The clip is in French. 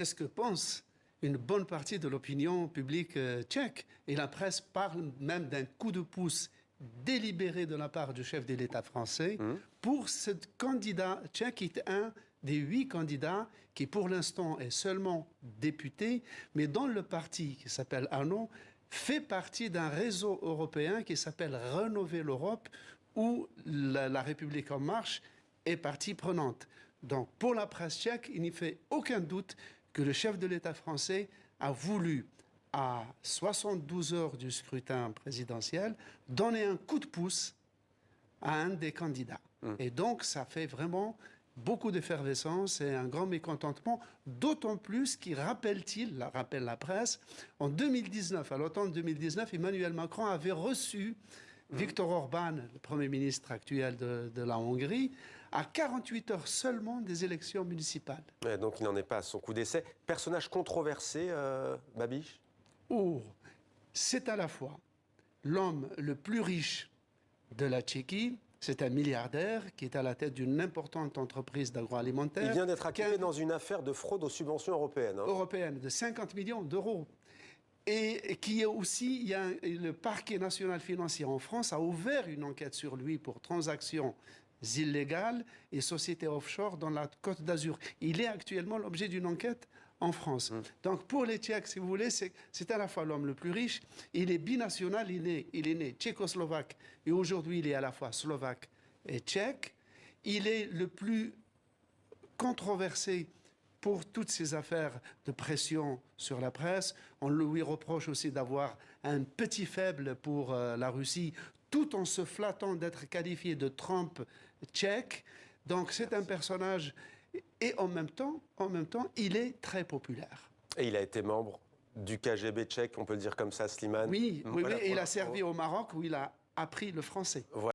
Qu'est-ce que pense une bonne partie de l'opinion publique tchèque? Et la presse parle même d'un coup de pouce délibéré de la part du chef de l'État français pour ce candidat tchèque qui est un des 8 candidats qui pour l'instant est seulement député, mais dont le parti qui s'appelle ANO fait partie d'un réseau européen qui s'appelle Rénover l'Europe, où la République en marche est partie prenante. Donc pour la presse tchèque, il n'y fait aucun doute que le chef de l'État français a voulu, à 72 heures du scrutin présidentiel, donner un coup de pouce à un des candidats. Et donc, ça fait vraiment beaucoup d'effervescence et un grand mécontentement, d'autant plus qu'il rappelle la presse, en 2019, à l'automne 2019, Emmanuel Macron avait reçu Viktor Orban, le Premier ministre actuel de la Hongrie, à 48 heures seulement des élections municipales. Ouais, donc il n'en est pas à son coup d'essai. Personnage controversé, Babiš ? Oh, c'est à la fois l'homme le plus riche de la Tchéquie, c'est un milliardaire qui est à la tête d'une importante entreprise d'agroalimentaire. Il vient d'être acquitté dans une affaire de fraude aux subventions européennes. Européenne, de 50 millions d'euros. Et qui est aussi, le parquet national financier en France a ouvert une enquête sur lui pour transactions illégales et sociétés offshore dans la Côte d'Azur. Il est actuellement l'objet d'une enquête en France. Donc pour les Tchèques, si vous voulez, c'est à la fois l'homme le plus riche, il est binational, il est né tchécoslovaque et aujourd'hui il est à la fois slovaque et tchèque. Il est le plus controversé pour toutes ces affaires de pression sur la presse. On lui reproche aussi d'avoir un petit faible pour la Russie, tout en se flattant d'être qualifié de Trump tchèque. Donc c'est un personnage, et en même temps, il est très populaire. Et il a été membre du KGB tchèque, on peut le dire comme ça, Slimane. Oui, et il a servi au Maroc où il a appris le français. Voilà.